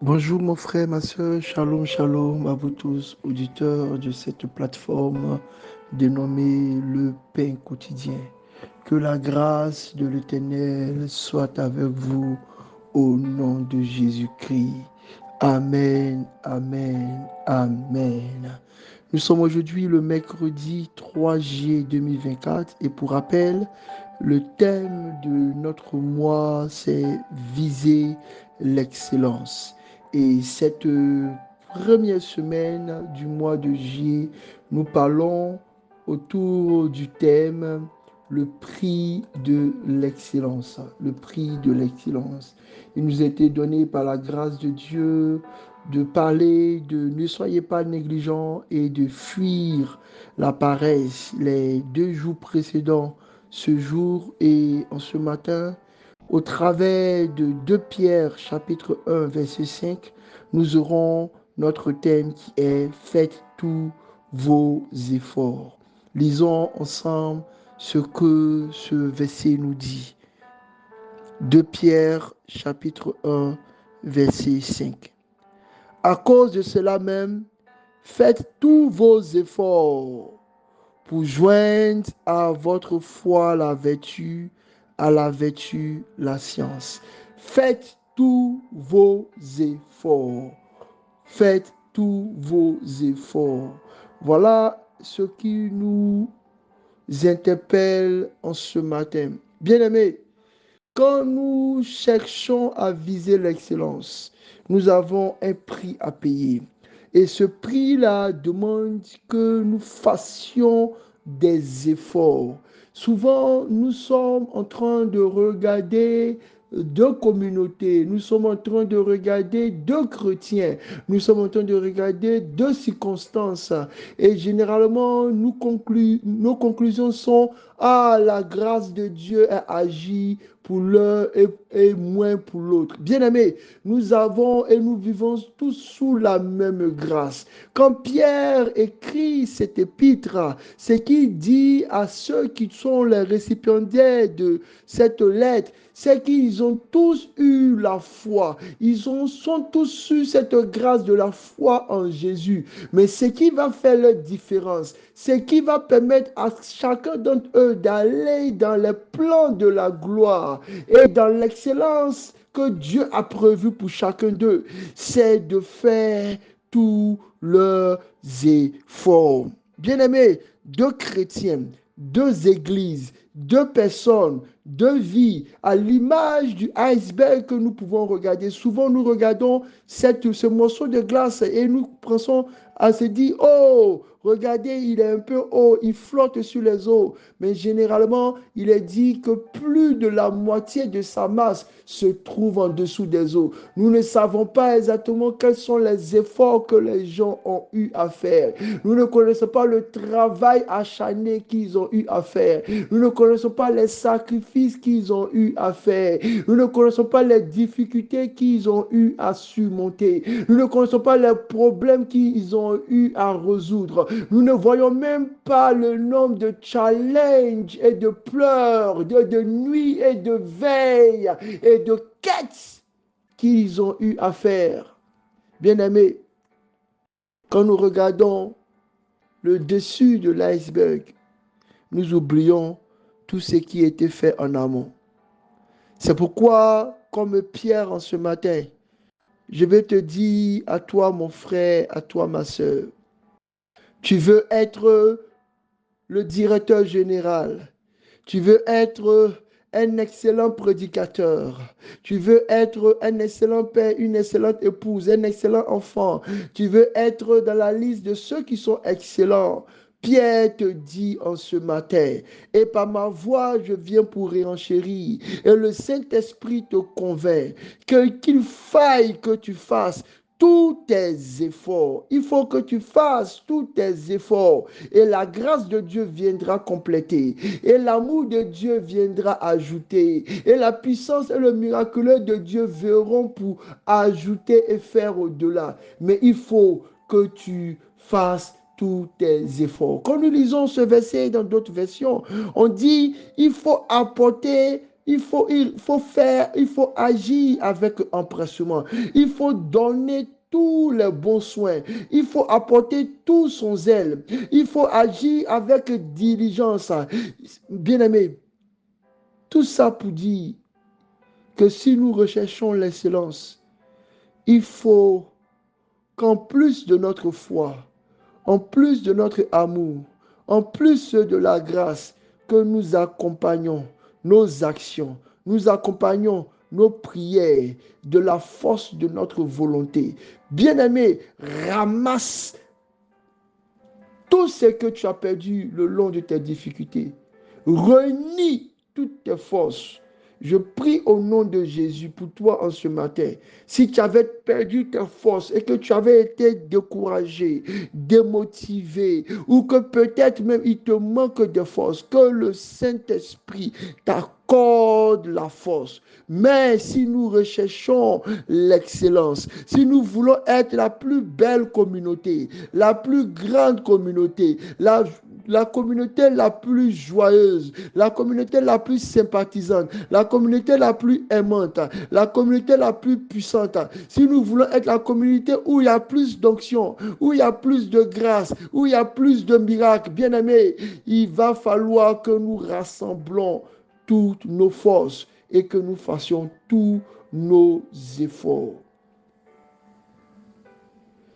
Bonjour mon frère, ma soeur, shalom, shalom à vous tous, auditeurs de cette plateforme dénommée le pain quotidien. Que la grâce de l'Éternel soit avec vous au nom de Jésus-Christ. Amen, amen, amen. Nous sommes aujourd'hui le mercredi 3 juillet 2024 et pour rappel, le thème de notre mois, c'est viser l'excellence. Et cette première semaine du mois de juillet, nous parlons autour du thème le prix de l'excellence. Le prix de l'excellence. Il nous a été donné par la grâce de Dieu de parler de ne soyez pas négligents et de fuir la paresse. Les 2 jours précédents, ce jour et en ce matin, au travers de 2 Pierre chapitre 1 verset 5, nous aurons notre thème qui est faites tous vos efforts. Lisons ensemble ce que ce verset nous dit. 2 Pierre chapitre 1 verset 5. À cause de cela même, faites tous vos efforts pour joindre à votre foi la vertu, à la vertu la science. Faites tous vos efforts. Faites tous vos efforts. Voilà ce qui nous interpelle en ce matin. Bien-aimés, quand nous cherchons à viser l'excellence, nous avons un prix à payer. Et ce prix-là demande que nous fassions des efforts. Souvent, nous sommes en train de regarder deux communautés, nous sommes en train de regarder deux chrétiens, nous sommes en train de regarder deux circonstances. Et généralement, nos conclusions sont, ah, la grâce de Dieu a agi pour l'un et moins pour l'autre. Bien-aimés, nous avons et nous vivons tous sous la même grâce. Quand Pierre écrit cet épître, c'est qu'il dit à ceux qui sont les récipiendaires de cette lettre, c'est qu'ils ont tous eu la foi. Sont tous eu cette grâce de la foi en Jésus. Mais ce qui va faire la différence, ce qui va permettre à chacun d'entre eux d'aller dans les plans de la gloire et dans l'excellence que Dieu a prévu pour chacun d'eux, c'est de faire tous leurs efforts. Bien-aimés, deux chrétiens, deux églises, deux personnes, deux vies, à l'image du iceberg que nous pouvons regarder. Souvent, nous regardons ce morceau de glace et nous pensons à se dire, oh, regardez, il est un peu haut, il flotte sur les eaux. Mais généralement, il est dit que plus de la moitié de sa masse se trouve en dessous des eaux. Nous ne savons pas exactement quels sont les efforts que les gens ont eu à faire. Nous ne connaissons pas le travail acharné qu'ils ont eu à faire. Nous ne connaissons pas les sacrifices qu'ils ont eu à faire. Nous ne connaissons pas les difficultés qu'ils ont eu à surmonter. Nous ne connaissons pas les problèmes qu'ils ont eu à résoudre. Nous ne voyons même pas le nombre de challenges et de pleurs, de nuits et de veilles et de quêtes qu'ils ont eu à faire. Bien-aimés, quand nous regardons le dessus de l'iceberg, nous oublions tout ce qui a été fait en amont. C'est pourquoi, comme Pierre en ce matin, je vais te dire à toi, mon frère, à toi, ma soeur, tu veux être le directeur général, tu veux être un excellent prédicateur, tu veux être un excellent père, une excellente épouse, un excellent enfant, tu veux être dans la liste de ceux qui sont excellents. Pierre te dit en ce matin, et par ma voix, je viens pour renchérir, et le Saint-Esprit te convainc qu'il faille que tu fasses tous tes efforts. Il faut que tu fasses tous tes efforts et la grâce de Dieu viendra compléter et l'amour de Dieu viendra ajouter et la puissance et le miraculeux de Dieu verront pour ajouter et faire au-delà. Mais il faut que tu fasses tous tes efforts. Quand nous lisons ce verset dans d'autres versions, on dit il faut apporter il faut agir avec empressement. Il faut donner tous les bons soins. Il faut apporter tout son zèle. Il faut agir avec diligence. Bien-aimé, tout ça pour dire que si nous recherchons l'excellence, il faut qu'en plus de notre foi, en plus de notre amour, en plus de la grâce, que nous accompagnons nos actions, nous accompagnons nos prières de la force de notre volonté. Bien-aimé, ramasse tout ce que tu as perdu le long de tes difficultés. Renie toutes tes forces. Je prie au nom de Jésus pour toi en ce matin. Si tu avais perdu tes forces et que tu avais été découragé, démotivé, ou que peut-être même il te manque de force, que le Saint-Esprit t'accorde la force. Mais si nous recherchons l'excellence, si nous voulons être la plus belle communauté, la plus grande communauté, la communauté la plus joyeuse, la communauté la plus sympathisante, la communauté la plus aimante, la communauté la plus puissante, si nous voulons être la communauté où il y a plus d'onction, où il y a plus de grâce, où il y a plus de miracles, bien aimés, il va falloir que nous rassemblons toutes nos forces et que nous fassions tous nos efforts.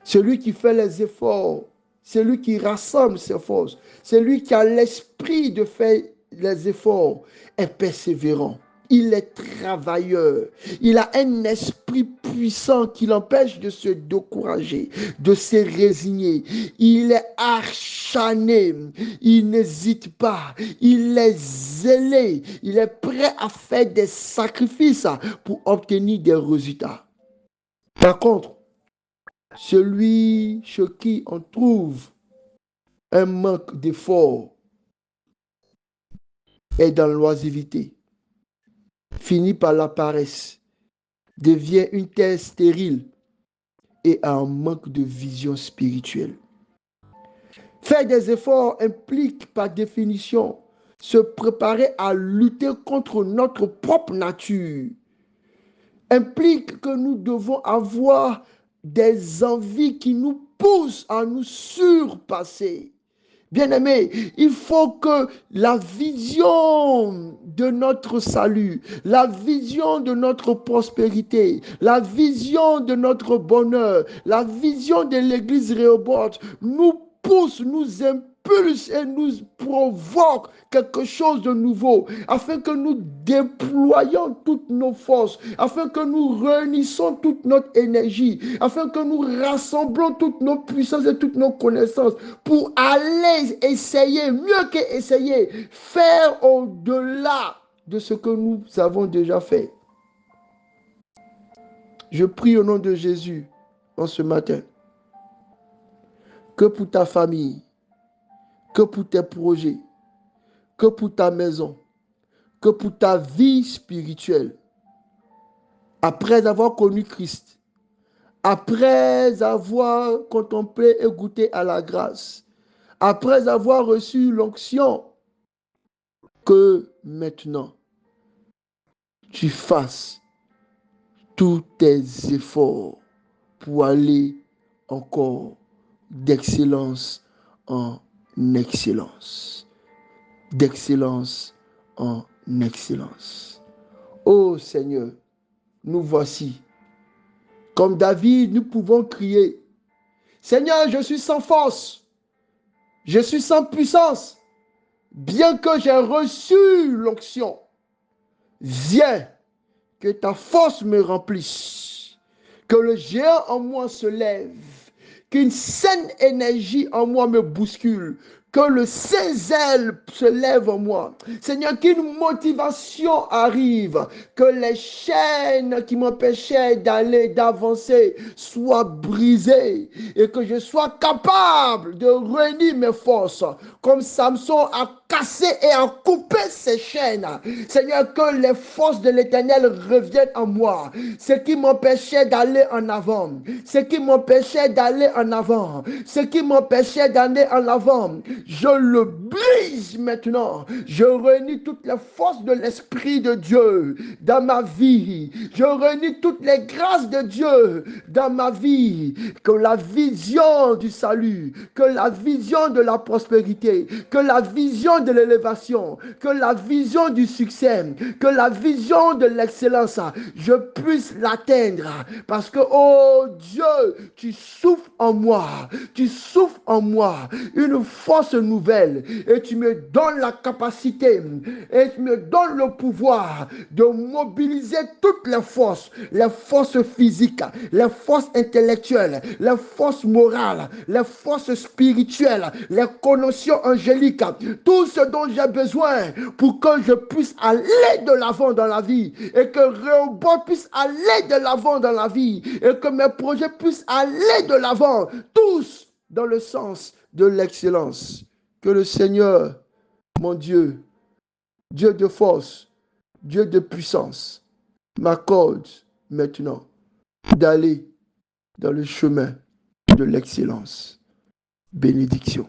Celui qui fait les efforts, celui qui rassemble ses forces, celui qui a l'esprit de faire les efforts est persévérant. Il est travailleur. Il a un esprit puissant qui l'empêche de se décourager, de se résigner. Il est acharné. Il n'hésite pas. Il est zélé. Il est prêt à faire des sacrifices pour obtenir des résultats. Par contre, celui chez qui on trouve un manque d'effort est dans l'oisiveté, finit par la paresse, devient une terre stérile et a un manque de vision spirituelle. Faire des efforts implique par définition se préparer à lutter contre notre propre nature, implique que nous devons avoir des envies qui nous poussent à nous surpasser. Bien-aimé, il faut que la vision de notre salut, la vision de notre prospérité, la vision de notre bonheur, la vision de l'Église Rehoboth nous pousse, nous impulse et nous provoque quelque chose de nouveau, afin que nous déployions toutes nos forces, afin que nous réunissons toute notre énergie, afin que nous rassemblons toutes nos puissances et toutes nos connaissances pour aller essayer, mieux qu'essayer, faire au-delà de ce que nous avons déjà fait. Je prie au nom de Jésus en ce matin que pour ta famille, que pour tes projets, que pour ta maison, que pour ta vie spirituelle, après avoir connu Christ, après avoir contemplé et goûté à la grâce, après avoir reçu l'onction, que maintenant tu fasses tous tes efforts pour aller encore d'excellence en excellence. D'excellence en excellence. Ô Seigneur, nous voici. Comme David, nous pouvons crier, Seigneur, je suis sans force, je suis sans puissance, bien que j'ai reçu l'onction. Viens, que ta force me remplisse, que le géant en moi se lève, qu'une saine énergie en moi me bouscule, que le Saint-Zèle se lève en moi. Seigneur, qu'une motivation arrive, que les chaînes qui m'empêchaient d'aller, d'avancer soient brisées et que je sois capable de réunir mes forces, comme Samson a cassé et a coupé ses chaînes. Seigneur, que les forces de l'Éternel reviennent en moi. Ce qui m'empêchait d'aller en avant, ce qui m'empêchait d'aller en avant, ce qui m'empêchait d'aller en avant, je le brise maintenant. Je réunis toutes les forces de l'Esprit de Dieu dans ma vie. Je réunis toutes les grâces de Dieu dans ma vie. Que la vision du salut, que la vision de la prospérité, que la vision de l'élévation, que la vision du succès, que la vision de l'excellence, je puisse l'atteindre. Parce que, oh Dieu, tu souffles en moi, tu souffles en moi une force nouvelle et tu me donnes la capacité et tu me donnes le pouvoir de mobiliser toutes les forces physiques, les forces intellectuelles, les forces morales, les forces spirituelles, les connotations angéliques, tout ce dont j'ai besoin pour que je puisse aller de l'avant dans la vie et que Rehoboth puisse aller de l'avant dans la vie et que mes projets puissent aller de l'avant, tous dans le sens de l'excellence. Que le Seigneur, mon Dieu, Dieu de force, Dieu de puissance, m'accorde maintenant d'aller dans le chemin de l'excellence. Bénédiction.